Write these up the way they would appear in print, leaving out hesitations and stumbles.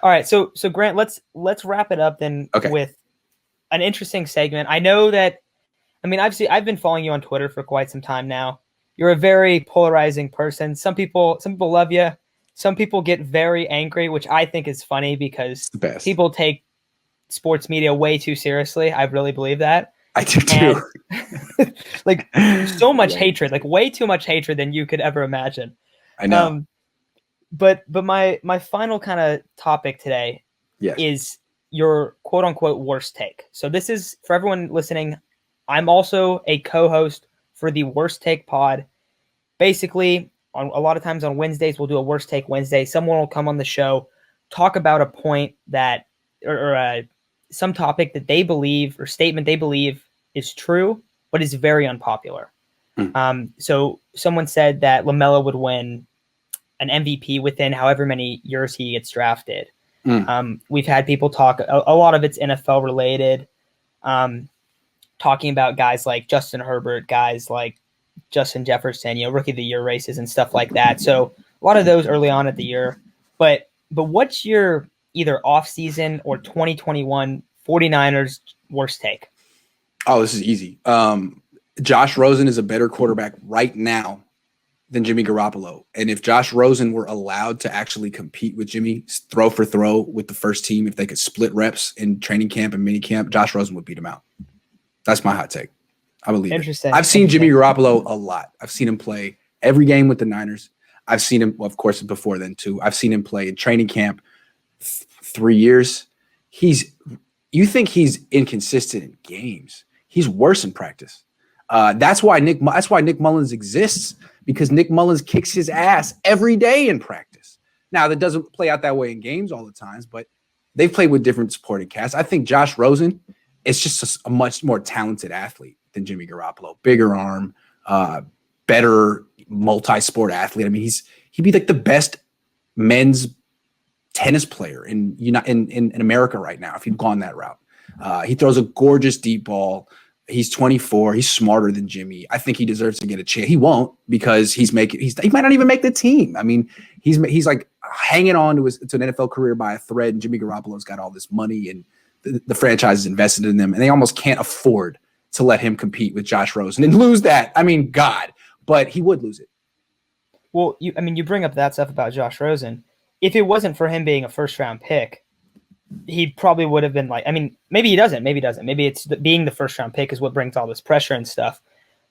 All right, so Grant, let's wrap it up then Okay. with an interesting segment. I know that I mean I've been following you on Twitter for quite some time now. You're a very polarizing person. Some people love you. Some people get very angry, which I think is funny It's because the best. people take sports media way too seriously. I really believe that. I do too. And like so much Way hatred, like way too much hatred than you could ever imagine. I know. Um, but my final kind of topic today Yes. is your quote unquote worst take. So this is for everyone listening. I'm also a co-host for the Worst Take Pod. Basically, on a lot of times on Wednesdays we'll do a Worst Take Wednesday. Someone will come on the show, talk about a point that or some topic that they believe or statement they believe is true, but is very unpopular. Mm. So someone said that LaMelo would win an MVP within however many years he gets drafted. Mm. We've had people talk, a lot of it's NFL related, talking about guys like Justin Herbert, guys like Justin Jefferson, rookie of the year races and stuff like that. So a lot of those early on at the year. But what's your either off-season or 2021 49ers worst take? Oh, this is easy. Josh Rosen is a better quarterback right now than Jimmy Garoppolo. And if Josh Rosen were allowed to actually compete with Jimmy, throw for throw with the first team, if they could split reps in training camp and mini camp, Josh Rosen would beat him out. That's my hot take. I believe Interesting. it. I've seen Jimmy Garoppolo a lot. I've seen him play every game with the Niners. I've seen him, well, of course, before then too. I've seen him play in training camp 3 years. You think he's inconsistent in games. He's worse in practice. That's why Nick Mullins exists, because Nick Mullins kicks his ass every day in practice. Now, that doesn't play out that way in games all the times, but they've played with different supporting casts. I think Josh Rosen is just a much more talented athlete than Jimmy Garoppolo. Bigger arm, better multi-sport athlete. I mean, he'd be like the best men's tennis player in America right now if he'd gone that route. He throws a gorgeous deep ball. He's 24. He's smarter than Jimmy. I think he deserves to get a chance. He won't, because he might not even make the team. I mean, he's like hanging on to an NFL career by a thread, and Jimmy Garoppolo's got all this money, and the franchise is invested in them, and they almost can't afford to let him compete with Josh Rosen and lose that. I mean, God, but he would lose it. Well, you bring up that stuff about Josh Rosen. If it wasn't for him being a first-round pick, he probably would have been like, I mean, maybe he doesn't. Maybe it's being the first-round pick is what brings all this pressure and stuff.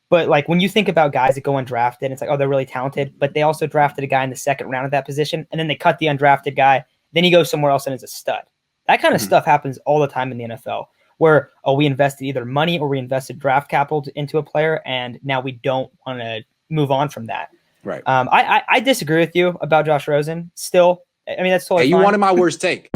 But like when you think about guys that go undrafted, it's like, oh, they're really talented, but they also drafted a guy in the second round of that position, and then they cut the undrafted guy. Then he goes somewhere else and is a stud. That kind of stuff happens all the time in the NFL, where, oh, we invested either money or we invested draft capital into a player, and now we don't want to move on from that. Right. I disagree with you about Josh Rosen still. I mean, that's totally Hey, you fine. wanted my worst take.